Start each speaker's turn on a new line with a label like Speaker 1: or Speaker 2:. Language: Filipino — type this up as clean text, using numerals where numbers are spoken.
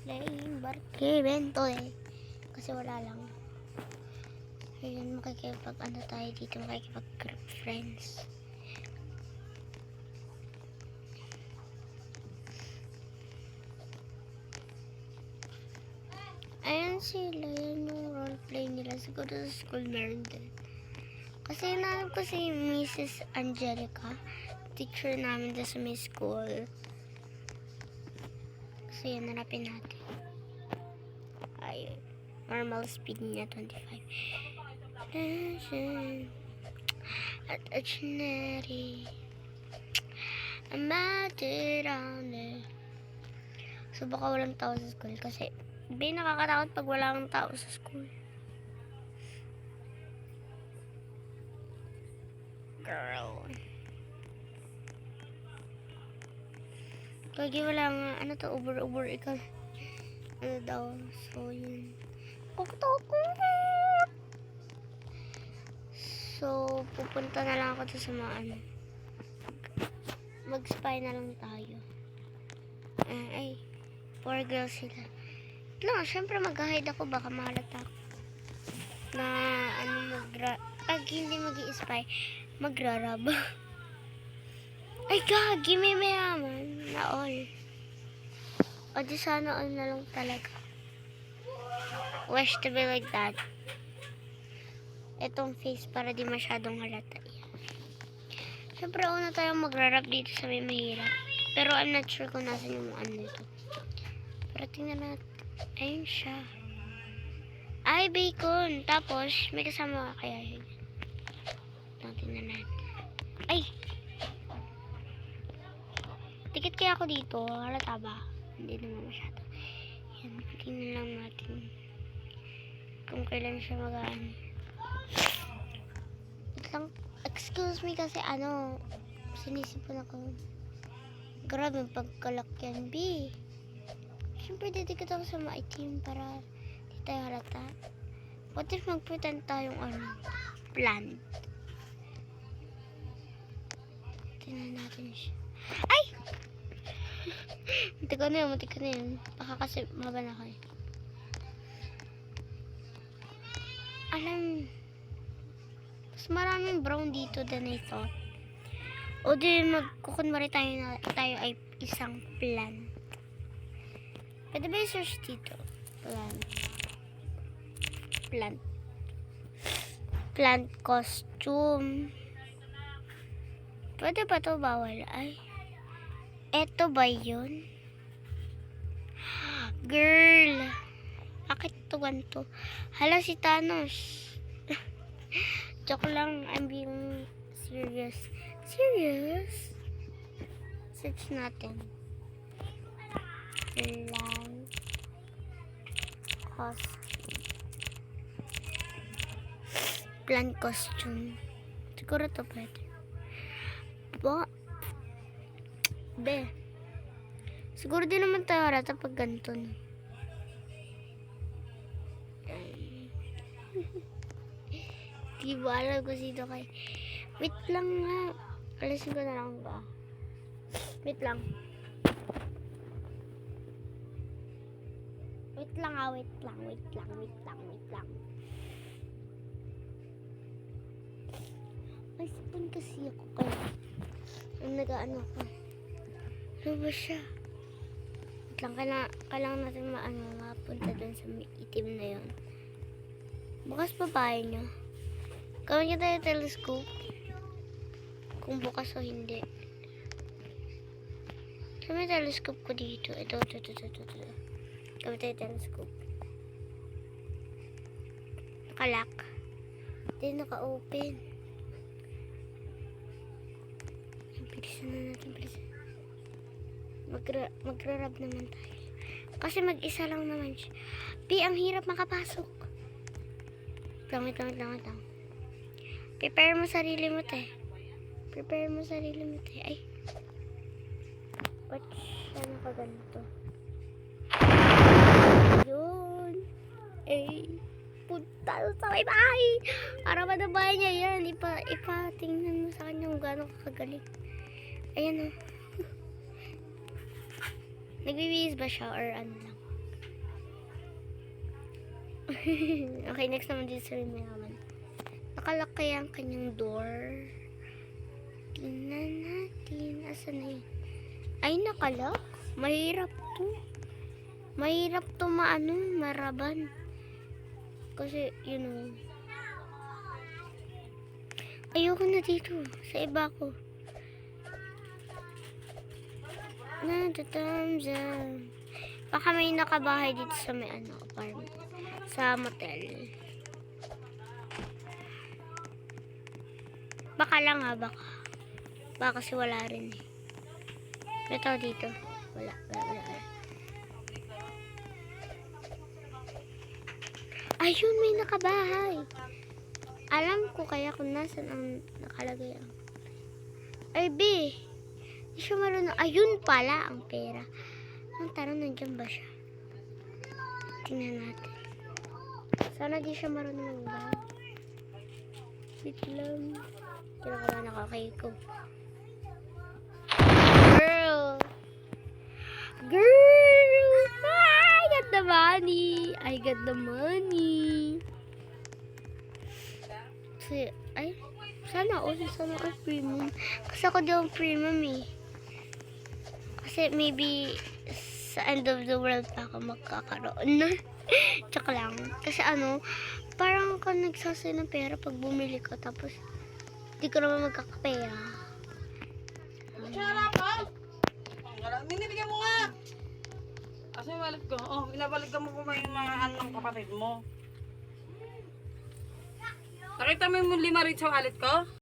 Speaker 1: playing barkibento eh. Kasi wala lang. Ayun, makikipag ano tayo dito, makikipag group friends. Ayan sila, yan yung roleplay nila. Siguro sa school meron din. Kasi namin ko si Mrs. Angelica, teacher namin doon sa may school. So yan, hanapin natin. Ayun. Normal speed niya, 25. At ordinary. I'm mad around it. So baka walang tao sa school kasi nakakatakot pag walang tao sa school. Girl. Kaya walang ano to, over ikaw. Ano daw. So yun. So pupunta na lang ako to sa mga ano. Mag-spy na lang tayo. Ay, 4 girls sila. Lang, syempre mag-hide ako, baka mahalata ako. Na, ano, pag hindi mag-i-spy, magrarab. Ay, gagi, may mayaman. Na all. O, di sana all na lang talaga. Wish to be like that. Itong face para di masyadong halata. Syempre, una tayong magrarap dito sa may mahirap. Pero I'm not sure kung nasan yung ano ito. Pero tingnan natin. Ayun siya. Ay, bacon. Tapos, may kasama ka kaya yun. Tingnan natin. Ay! Tikit kaya ako dito. Halata ba? Hindi naman masyado. Yan, tingnan lang natin. Kung kailan siya magaan. Excuse me kasi ano, sinisipon ako. Grabe yung pagkalakyan, B. Siyempre, didikit ako sa maitim para di tayo halata. What if magpretend tayong ano, plant? Tingnan natin siya. Ay! Muntik ka na yun. Baka kasi maba na kayo. Alam, mas maraming brown dito than I thought. O di magkukunwari tayo ay isang plant. Pwede ba i-search dito? Plant costume. Pwede ba to? Bawal. Ay. Eto ba yun? Girl. Bakit ito ganito? Hala si Thanos. Joke lang. I'm being serious. Serious? Search natin. Plant costume. Siguro to pwede. Be. Siguro din naman tayo harata pag ganito. No? Di ba alam ko sino kayo. Wait lang nga. Alisin ko na lang ba? Wait lang. Wait lang. May sipon kasi ako kaya. Ang nag-ano ko. Ano ba siya? Wait lang. Kailangan natin mapunta dun sa itim na yun. Bukas pa bahay nyo. Gawin niyo tayo telescope. Kung bukas o hindi. So, may telescope ko dito. Ito. Gawin tayo telescope. Nakalock. Hindi naka-open. Bilisan na natin. Magra-rub naman tayo. Kasi mag-isa lang naman siya. Ang hirap makapasok. Wait lang. Prepare mo sarili mo, te. Ay. Ba't siya nakaganito? Yun. Punta sa may bahay. Para ba na bahay niya yan? Tingnan mo sa kanya kung gano'ng kagaling. Ayan o. Nagbibihis ba siya or ano lang? Okay, next naman dito sa mayaman. Nakalak kaya ang kanyang door. Tingnan natin. Asan na yun? Ay, nakalak. Mahirap to. Mahirap to maraban. Kasi, ayoko na dito. Sa iba ko. Baka may nakabahay dito sa may apartment. Sa motel. Baka lang baka. Baka kasi wala rin eh. May tao dito. Wala. Ayun, may nakabahay. Alam ko kaya kung nasan ang nakalagay ang... Ay, B. Di siya marunong. Ayun pala ang pera. Ang tanong, nandiyan ba siya? Tingnan natin. Sana di siya marunong magbahay. Wait lang. Kinakabahan ako kay ko. Girl! I got the money. Kasi, sana all premium. Kasi ako daw premium eh. Kasi maybe sa end of the world pa ako magkakaroon na. Tsaka lang. Kasi parang ka nagsasay ng pera pag bumili ka. Tapos, di ko naman magkakapera.
Speaker 2: Tsara pa! Binibigyan mo nga! Asa yung wallet ko? Oh, binabalik mo po yung mga ng kapatid mo. Nakita mo yung 5 rin sa wallet ko?